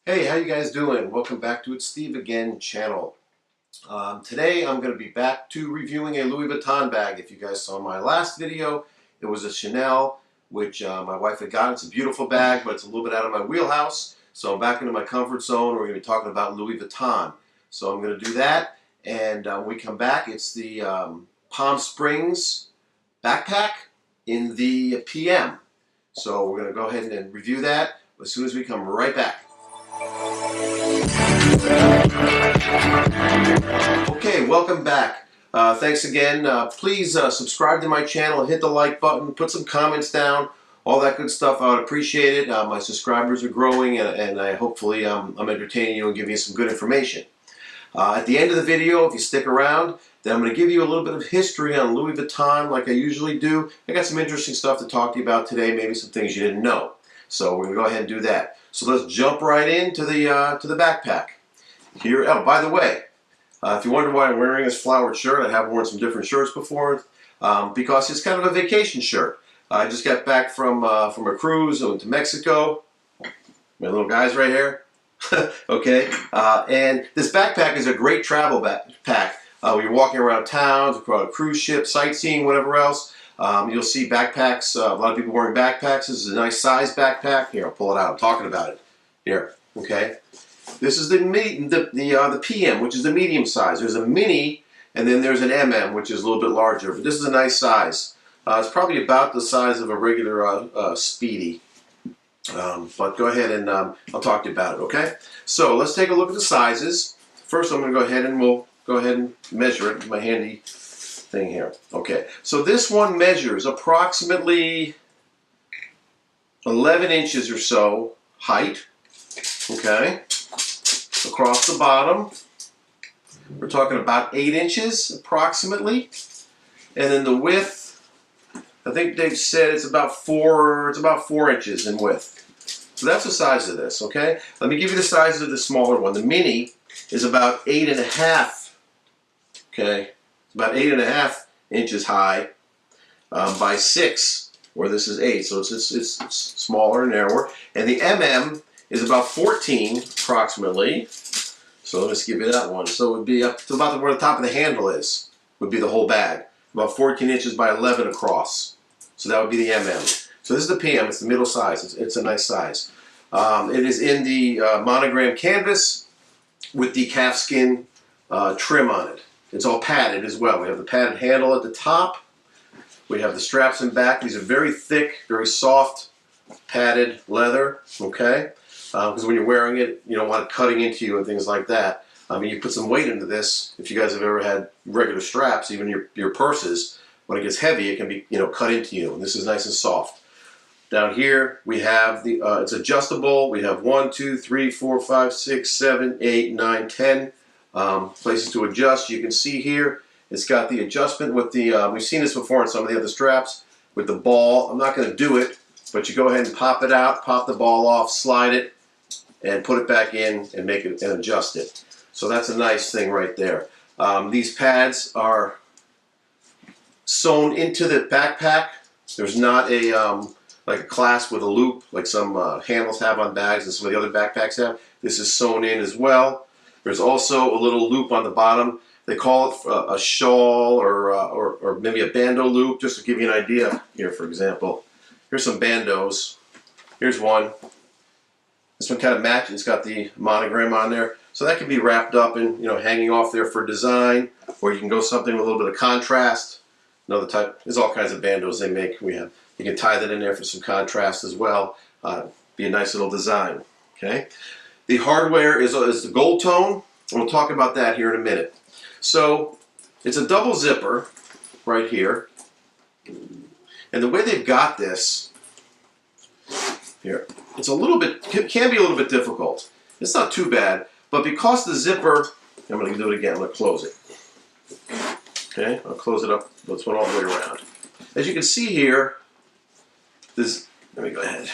Hey, how you guys doing? Welcome back to It's Steve Again channel. Today I'm going to be back to reviewing a Louis Vuitton bag. If you guys saw my last video, it was a Chanel, which my wife had gotten. It's a beautiful bag, but it's a little bit out of my wheelhouse. So I'm back into my comfort zone. We're going to be talking about Louis Vuitton. So I'm going to do that, and when we come back, it's the Palm Springs backpack in the PM. So we're going to go ahead and review that as soon as we come right back. Okay, welcome back. Thanks again. Please subscribe to my channel, hit the like button, put some comments down, all that good stuff. I would appreciate it. My subscribers are growing, and I hopefully I'm entertaining you and giving you some good information. At the end of the video, if you stick around, then I'm going to give you a little bit of history on Louis Vuitton like I usually do. I got some interesting stuff to talk to you about today, maybe some things you didn't know. So we're going to go ahead and do that. So let's jump right into the backpack. Here, oh, by the way, if you wonder why I'm wearing this flowered shirt, I have worn some different shirts before, because it's kind of a vacation shirt. I just got back from a cruise. I went to Mexico. My little guy's right here. Okay, and this backpack is a great travel backpack. When you're walking around towns, across cruise ships, sightseeing, whatever else, you'll see backpacks. A lot of people wearing backpacks. This is a nice size backpack. Here, I'll pull it out. I'm talking about it. Here, okay. This is the PM, which is the medium size. There's a mini, and then there's an MM, which is a little bit larger. But this is a nice size. It's probably about the size of a regular Speedy. But go ahead and I'll talk to you about it, okay? So let's take a look at the sizes. First, I'm going to go ahead and we'll go ahead and measure it with my handy thing here. Okay, so this one measures approximately 11 inches or so height, okay? Across the bottom, we're talking about 8 inches approximately, and then the width, I think they've said it's about 4 inches in width. So that's the size of this, okay? Let me give you the size of the smaller one. The mini is about 8.5, okay? It's about 8.5 inches high by 6, where this is 8, so it's smaller and narrower. And the MM is about 14 approximately. So let's give you that one. So it would be up to about where the top of the handle is, would be the whole bag. About 14 inches by 11 across. So that would be the MM. So this is the PM, it's the middle size. It's a nice size. It is in the monogram canvas with the calfskin trim on it. It's all padded as well. We have the padded handle at the top. We have the straps in back. These are very thick, very soft, padded leather, okay? Because when you're wearing it, you don't want it cutting into you and things like that. I mean, you put some weight into this. If you guys have ever had regular straps, even your purses, when it gets heavy, it can be, cut into you. And this is nice and soft. Down here, we have the, it's adjustable. We have 1, 2, 3, 4, 5, 6, 7, 8, 9, 10 places to adjust. You can see here, it's got the adjustment with the, we've seen this before in some of the other straps, with the ball. I'm not going to do it, but you go ahead and pop it out, pop the ball off, slide it, and put it back in and make it and adjust it. So that's a nice thing right there. These pads are sewn into the backpack. There's not a like a clasp with a loop like some handles have on bags and some of the other backpacks have. This is sewn in as well. There's also a little loop on the bottom. They call it a shawl or maybe a bandeau loop, just to give you an idea. Here, for example, here's some bandeaus. Here's one. This one kind of matches. It's got the monogram on there. So that can be wrapped up and hanging off there for design, or you can go something with a little bit of contrast. Another type. There's all kinds of bandeaus they make. You can tie that in there for some contrast as well. Be a nice little design. Okay. The hardware is the gold tone, and we'll talk about that here in a minute. So it's a double zipper right here, and the way they've got this here, it's a little bit, can be a little bit difficult. It's not too bad, but because the zipper, I'm going to do it again. I'm going to close it. Okay, I'll close it up. Let's went all the way around. As you can see here, let me go ahead.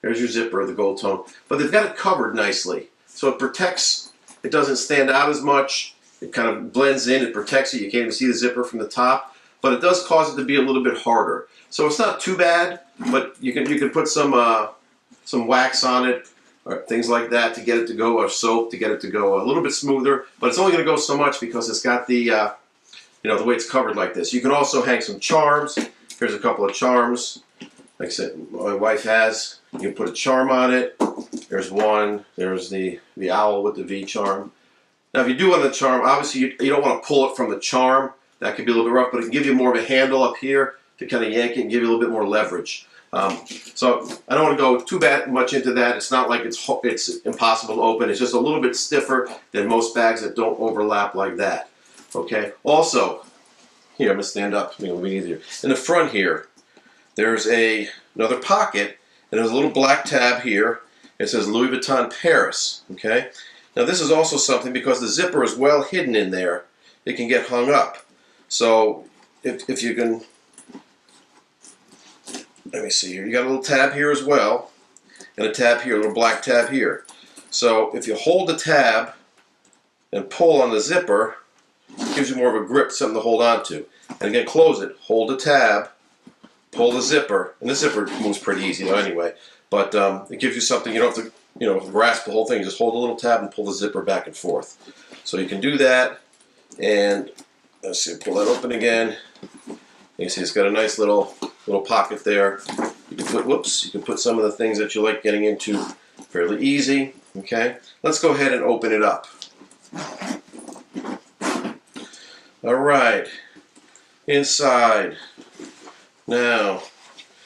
There's your zipper, the gold tone. But they've got it covered nicely. So it protects, it doesn't stand out as much. It kind of blends in, it protects it. You can't even see the zipper from the top. But it does cause it to be a little bit harder. So it's not too bad, but you can put some wax on it or things like that to get it to go, or soap to get it to go a little bit smoother. But it's only going to go so much because it's got the, the way it's covered like this. You can also hang some charms. Here's a couple of charms. Like I said, my wife has. You can put a charm on it. There's one. There's the owl with the V charm. Now, if you do want the charm, obviously you don't want to pull it from the charm. That could be a little bit rough, but it can give you more of a handle up here to kind of yank it and give you a little bit more leverage. So I don't want to go too much into that. It's not like it's impossible to open. It's just a little bit stiffer than most bags that don't overlap like that. Okay. Also, here I'm gonna stand up. It'll be easier. In the front here, there's another pocket, and there's a little black tab here. It says Louis Vuitton Paris. Okay. Now this is also something, because the zipper is well hidden in there, it can get hung up. So if you can, let me see here, you got a little tab here as well, and a tab here, a little black tab here. So if you hold the tab and pull on the zipper, it gives you more of a grip, something to hold on to. And again, close it, hold the tab, pull the zipper, and the zipper moves pretty easy anyway, but it gives you something. You don't have to grasp the whole thing. Just hold the little tab and pull the zipper back and forth. So you can do that, and let's see, pull that open again. You see it's got a nice little pocket there. You can put, you can put some of the things that you like getting into fairly easy. Okay, let's go ahead and open it up. All right, inside. Now,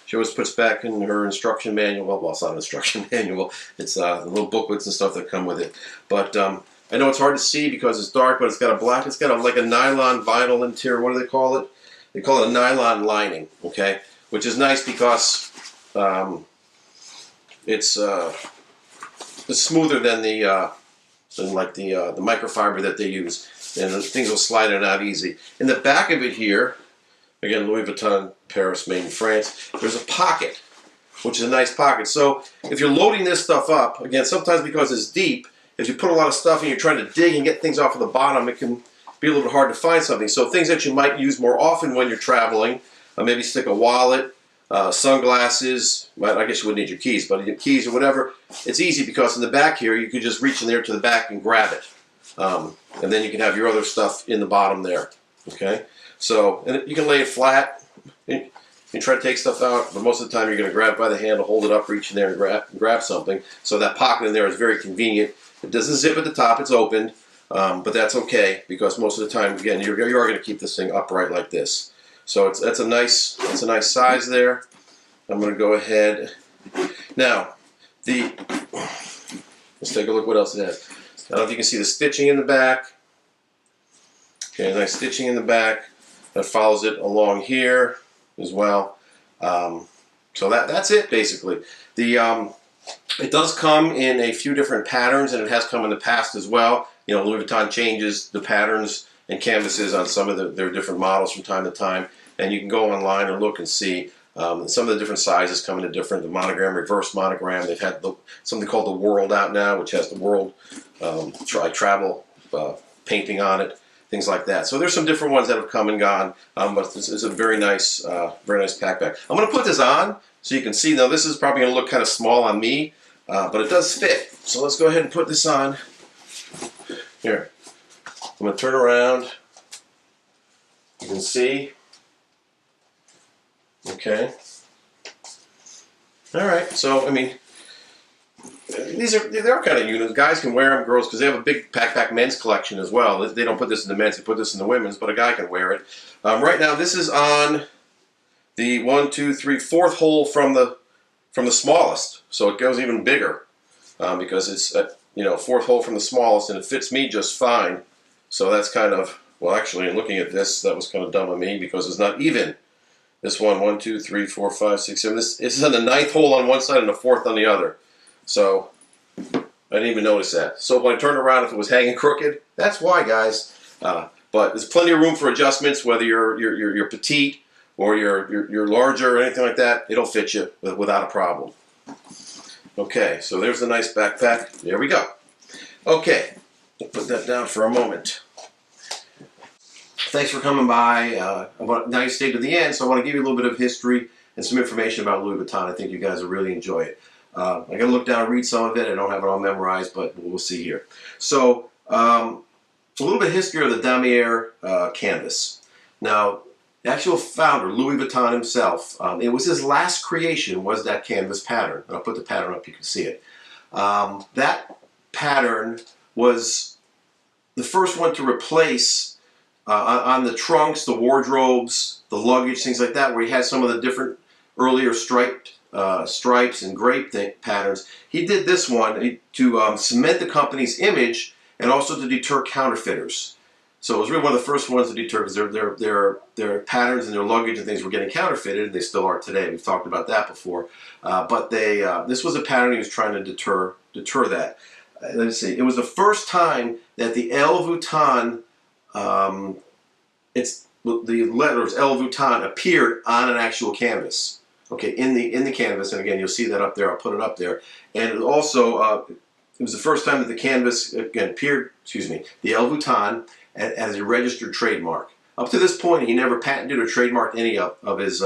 she always puts back in her instruction manual. Well, it's not an instruction manual. It's the little booklets and stuff that come with it. But I know it's hard to see because it's dark, but it's got a black. It's got like a nylon vinyl interior. What do they call it? They call it a nylon lining. Okay, which is nice because it's smoother than the microfiber that they use, and things will slide in and out easy. In the back of it here, again, Louis Vuitton Paris, made in France, there's a pocket, which is a nice pocket. So if you're loading this stuff up, again, sometimes because it's deep, if you put a lot of stuff and you're trying to dig and get things off of the bottom, it can be a little bit hard to find something. So things that you might use more often when you're traveling, maybe stick a wallet, sunglasses, well, I guess you wouldn't need your keys, but your keys or whatever, it's easy because in the back here, you can just reach in there to the back and grab it. And then you can have your other stuff in the bottom there. Okay? So, and you can lay it flat. You can try to take stuff out, but most of the time you're going to grab it by the handle, hold it up, reach in there and grab something. So that pocket in there is very convenient. It doesn't zip at the top, it's open, but that's okay because most of the time, again, you are going to keep this thing upright like this. So that's a nice size there. I'm going to go ahead. Now, let's take a look what else it has. I don't know if you can see the stitching in the back. Okay, nice stitching in the back that follows it along here as well. So that's it basically. It does come in a few different patterns, and it has come in the past as well. Louis Vuitton changes the patterns and canvases on some of their different models from time to time, and you can go online and look and see. Some of the different sizes come in a different, the monogram, reverse monogram. They've had something called the World out now, which has the World travel painting on it, things like that. So there's some different ones that have come and gone, but this is a very nice pack bag. I'm going to put this on so you can see. Now this is probably going to look kind of small on me, but it does fit. So let's go ahead and put this on. Here, I'm going to turn around. You can see. Okay. All right. So I mean, they're kind of units. Guys can wear them, girls, because they have a big pack men's collection as well. They don't put this in the men's; they put this in the women's. But a guy can wear it. Right now, this is on the 1, 2, 3, 4th hole from the smallest, so it goes even bigger because it's at 4th hole from the smallest, and it fits me just fine. So that's kind of, well, actually, in looking at this, that was kind of dumb of me because it's not even. This one, 1, 2, 3, 4, 5, 6, 7. This is on the 9th hole on one side and the 4th on the other. So I didn't even notice that. So when I turned around, if it was hanging crooked, that's why, guys. But there's plenty of room for adjustments, whether you're petite or you're larger or anything like that. It'll fit you without a problem. Okay, so there's the nice backpack. There we go. Okay, we'll put that down for a moment. Thanks for coming by. Now you stayed to the end, so I want to give you a little bit of history and some information about Louis Vuitton. I think you guys will really enjoy it. I got to look down and read some of it. I don't have it all memorized, but we'll see here. So a little bit of history of the damier canvas. Now, the actual founder, Louis Vuitton himself, it was his last creation, was that canvas pattern. And I'll put the pattern up, you can see it. That pattern was the first one to replace on the trunks, the wardrobes, the luggage, things like that, where he had some of the different earlier stripes and grape patterns. He did this one to cement the company's image and also to deter counterfeiters. So it was really one of the first ones to deter, because their patterns and their luggage and things were getting counterfeited, and they still are today. We've talked about that before. But this was a pattern he was trying to deter that. Let's see. It was the first time that the Louis Vuitton, the letters Louis Vuitton appeared on an actual canvas. Okay, in the canvas, and again, you'll see that up there. I'll put it up there. And also, it was the first time that the canvas again appeared. Excuse me, the Louis Vuitton as a registered trademark. Up to this point, he never patented or trademarked any of his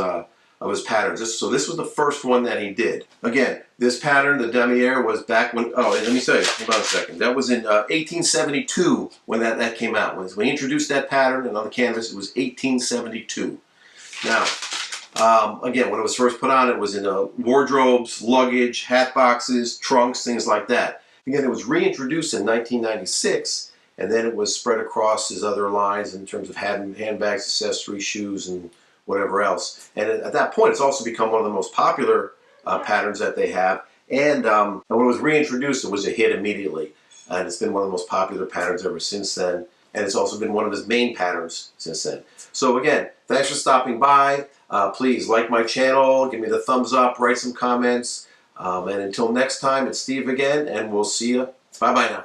patterns. So this was the first one that he did. Again, this pattern, the damier, was back when. Oh, and let me say, hold on a second. That was in 1872 when that came out. When he introduced that pattern and on the canvas, it was 1872. Now, again, when it was first put on, it was in wardrobes, luggage, hat boxes, trunks, things like that. Again, it was reintroduced in 1996, and then it was spread across his other lines in terms of handbags, accessories, shoes, and whatever else. And at that point, it's also become one of the most popular patterns that they have. And when it was reintroduced, it was a hit immediately. And it's been one of the most popular patterns ever since then. And it's also been one of his main patterns since then. So again, thanks for stopping by. Please like my channel, give me the thumbs up, write some comments. And until next time, it's Steve again, and we'll see you. Bye-bye now.